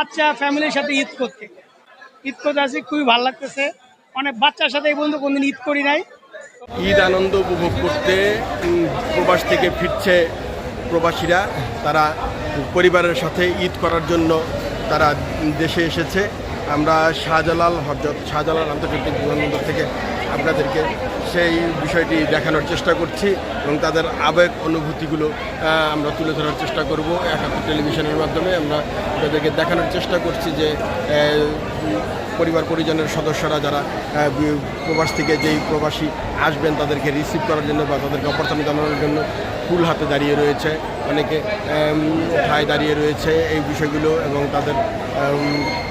বাচ্চা ফ্যামিলির সাথে ঈদ করতে আসি, খুবই ভালো লাগতেছে। অনেক বাচ্চার সাথে এই বন্ধু কোনদিন ঈদ করি নাই। ঈদ আনন্দ উপভোগ করতে প্রবাস থেকে ফিরছে প্রবাসীরা। তারা পরিবারের সাথে ঈদ করার জন্য তারা দেশে এসেছে। আমরা হযরত শাহজালাল আন্তর্জাতিক বিমানবন্দর থেকে আপনাদেরকে সেই বিষয়টি দেখানোর চেষ্টা করছি এবং তাদের আবেগ অনুভূতিগুলো আমরা তুলে ধরার চেষ্টা করব। একাত্তর টেলিভিশনের মাধ্যমে আমরা তাদেরকে দেখানোর চেষ্টা করছি যে পরিবার পরিজনের সদস্যরা যারা প্রবাস থেকে যেই প্রবাসী আসবেন তাদেরকে রিসিভ করার জন্য বা তাদেরকে অভ্যর্থনা জানানোর জন্য ফুল হাতে দাঁড়িয়ে রয়েছে, অনেকে ঠায় দাঁড়িয়ে রয়েছে। এই বিষয়গুলো এবং তাদের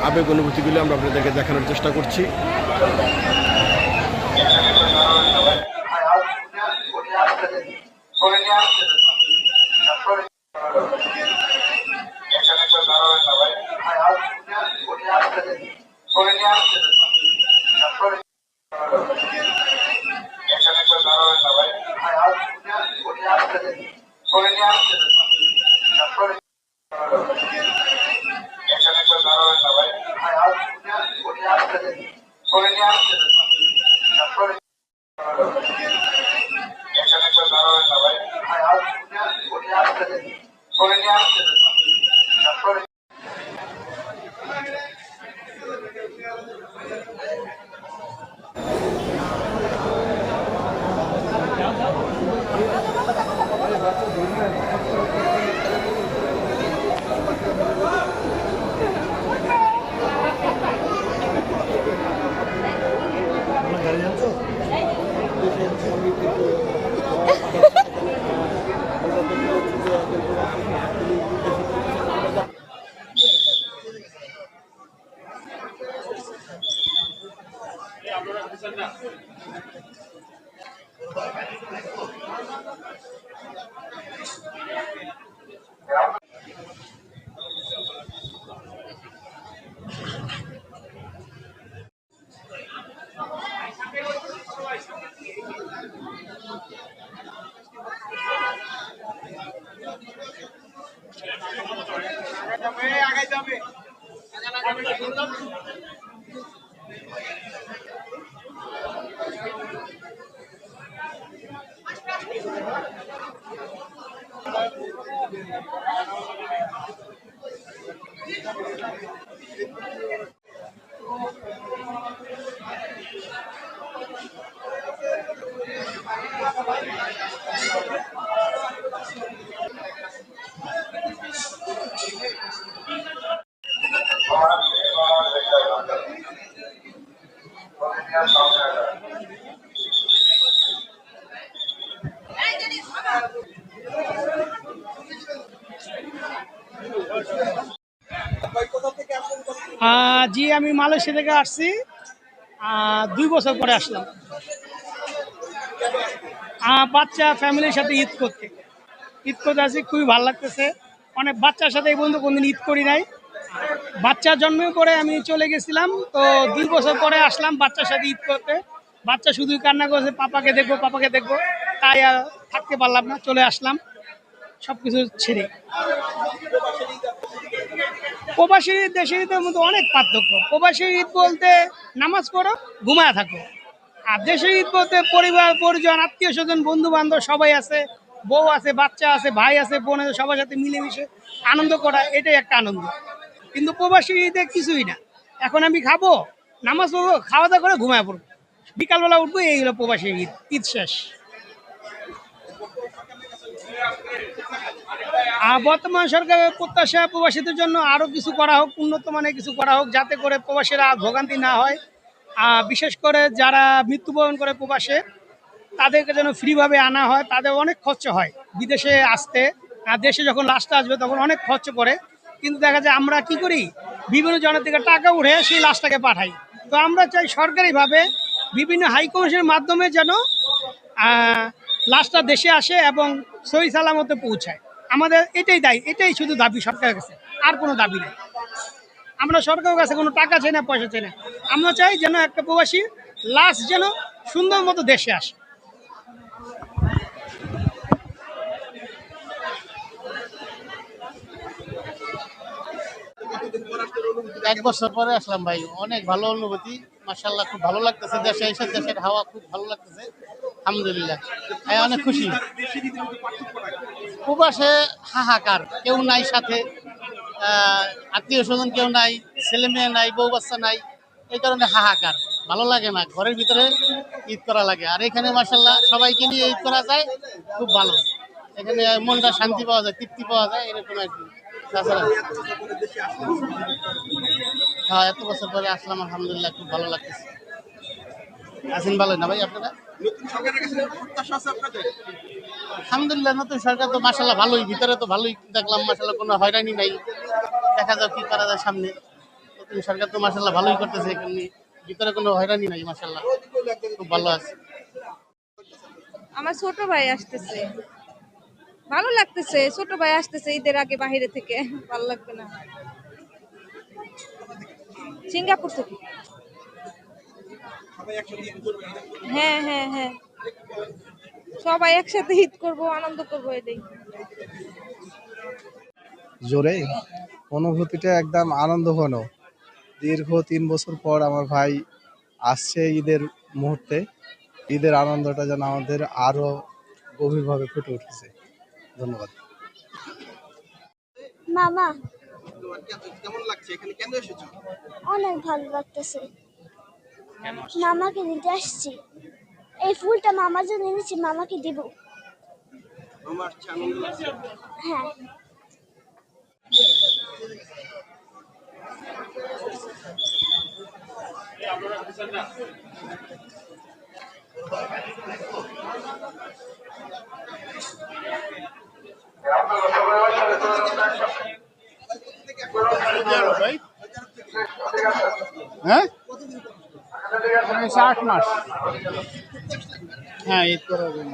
আবেগ অনুভূতিগুলো আমরা আপনাদেরকে দেখানোর চেষ্টা করছি। জি, আমি মালয়েশিয়া থেকে আসছি। 2 বছর পরে আসলাম বাচ্চা ফ্যামিলির সাথে ঈদ করতে আসি, খুবই ভালো লাগতেছে। অনেক বাচ্চার সাথে এই বন্ধু কোনদিন ঈদ করি নাই। বাচ্চা জন্মের পরে আমি চলে গেছিলাম, তো 2 বছর পরে আসলাম বাচ্চার সাথে ঈদ করতে। বাচ্চা শুধুই কান্না করছে, পাপাকে দেখবো। তাই আর থাকতে পারলাম না, চলে আসলাম সব কিছু ছেড়ে। প্রবাসী দেশের ঈদের মধ্যে অনেক পার্থক্য। প্রবাসী ঈদ বলতে নামাজ পড়ো, ঘুমায় থাকো। আর দেশের ঈদ বলতে পরিবার পরিজন, আত্মীয় স্বজন, বন্ধু বান্ধব সবাই আছে, বউ আছে, বাচ্চা আছে, ভাই আছে, বোন আছে, সবার সাথে মিলেমিশে আনন্দ করা, এটাই একটা আনন্দ। কিন্তু প্রবাসী ঈদে কিছুই না। এখন আমি খাবো, নামাজ পড়বো, খাওয়া দাওয়া করে ঘুমায় পড়বো, বিকালবেলা উঠবো, এই হলো প্রবাসী ঈদ শেষ। বর্তমান সরকারের প্রত্যাশা প্রবাসীদের জন্য আরও কিছু করা হোক, উন্নত মানের কিছু করা হোক, যাতে করে প্রবাসীরা ভোগান্তি না হয়। বিশেষ করে যারা মৃত্যুবরণ করে প্রবাসে, তাদেরকে যেন ফ্রিভাবে আনা হয়। তাদের অনেক খরচ হয় বিদেশে আসতে, দেশে যখন লাশটা আসবে তখন অনেক খরচ করে। কিন্তু দেখা যায় আমরা কি করি, বিভিন্ন জনের থেকে টাকা উঠে সেই লাশটাকে পাঠাই। তো আমরা চাই সরকারিভাবে বিভিন্ন হাই কমিশনের মাধ্যমে যেন লাশটা দেশে আসে এবং সহি সালামতে পৌঁছায়। আমাদের এটাই শুধু দাবি সরকারের কাছে, আর কোনো দাবি নেই। আমরা সরকারের কাছে কোনো টাকা চাই না, পয়সা চাই না। আমরা চাই যেন একটা প্রবাসী লাশ যেন সুন্দর মতো দেশে আসে। এক বছর পরে আসলাম ভাই, অনেক ভালো অনুভূতি। মাশাআল্লাহ, খুব ভালো লাগতেছে। দেশে এসে দেশের হাওয়া খুব ভালো লাগতেছে, আলহামদুলিল্লাহ। অনেক খুশি। প্রবাসে হাহাকার, কেউ নাই সাথে, আত্মীয় স্বজন কেউ নাই, ছেলে মেয়ে নাই, বউ বাচ্চা নাই, এই কারণে হাহাকার, ভালো লাগে না। ঘরের ভিতরে ঈদ করা লাগে। আর এখানে মাশাআল্লাহ সবাইকে নিয়ে ঈদ করা যায়, খুব ভালো। এখানে মনটা শান্তি পাওয়া যায়, তৃপ্তি পাওয়া যায়, এরকম আর কি। তাছাড়া হ্যাঁ, এত বছর পরে আসলাম, আলহামদুলিল্লাহ, খুব ভালো লাগতেছে। আছেন ভালো না ভাই আপনারা? আলহামদুলিল্লাহ, নতুন সরকার তো মাশাআল্লাহ ভালোই, ভিতরে তো ভালোই দেখলাম, মাশাআল্লাহ কোনো হয়রানি নাই। দেখা যাক কি করা যায় সামনে। নতুন সরকার তো মাশাআল্লাহ ভালোই করতেছে, এখানে ভিতরে কোনো হয়রানি নাই, মাশাআল্লাহ খুব ভালো আছে। আমার ছোট ভাই আসতেছে, ভালো লাগতেছে। ছোট ভাই আসতেছে ঈদের আগে বাইরে থেকে, ভালো লাগবে না? সিঙ্গাপুর থেকে। হ্যাঁ হ্যাঁ হ্যাঁ, সবাই একসাথে ঈদ করবো, আনন্দ করবো, এটাই। জোরে অনুভূতিটা একদম আনন্দঘন। দীর্ঘ 3 বছর পর আমার ভাই আসছে ঈদের মুহূর্তে। ঈদের আনন্দটা যেন আমাদের আরো গভীরভাবে ফুটে উঠেছে। ধন্যবাদ। মামা, কেমন লাগছে, এখানে কেন এসেছো? অনেক ভালো লাগতেছে। মামাকে নিতে আসছি। এই ফুলটা মামার জন্য এনেছি, মামাকে দিব। আমার আনন্দ লাগছে। হ্যাঁ। হ্যাঁ, 8 মাস। হ্যাঁ, ঈদ করার জন্য।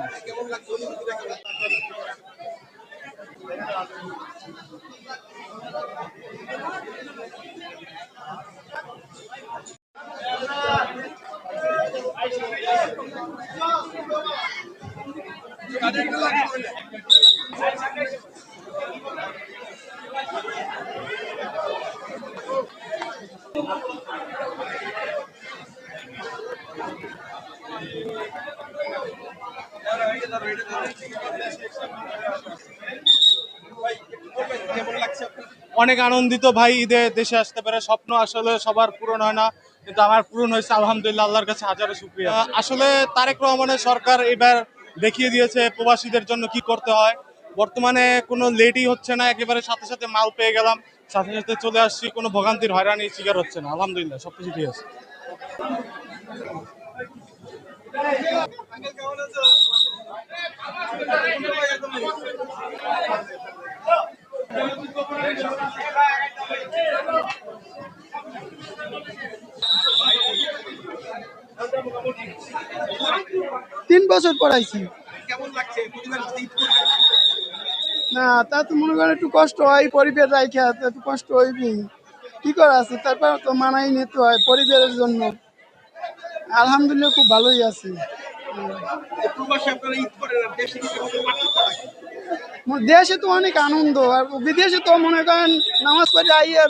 অনেক আনন্দিত ভাই, ঈদে দেশে আসতে পারে। স্বপ্ন আসলে সবার পূরণ হয় না, কিন্তু আমার পূরণ হয়েছে, আলহামদুলিল্লাহ, আল্লাহর কাছে হাজারো শুকরিয়া। আসলে তারেক রহমানের সরকার এবার দেখিয়ে দিয়েছে প্রবাসীদের জন্য কি করতে হয়। বর্তমানে কোনো লেটই হচ্ছে না, একেবারে সাথে সাথে মাল পেয়ে গেলাম, সাথে সাথে চলে আসছি, কোনো ভোগান্তির হয়রানির শিকার হচ্ছে না, আলহামদুলিল্লাহ, সবকিছু ঠিক আছে। তিন বছর পড়াইছি। কেমন লাগছে না, তা তো মনে করেন একটু কষ্ট হয়, পরিবার রাইখা তো একটু কষ্ট হইবি, কি করা আছে, তারপর তো মানাই নিতে হয় পরিবারের জন্য। আলহামদুলিল্লাহ, খুব ভালোই আছি। প্রবাসে আপনারা ঈদ করেন আর দেশে কি কেমন পার্থক্য লাগে? দেশে তো অনেক আনন্দ, আর বিদেশে তো মনে করেন নামাজ পড়ে আইয়া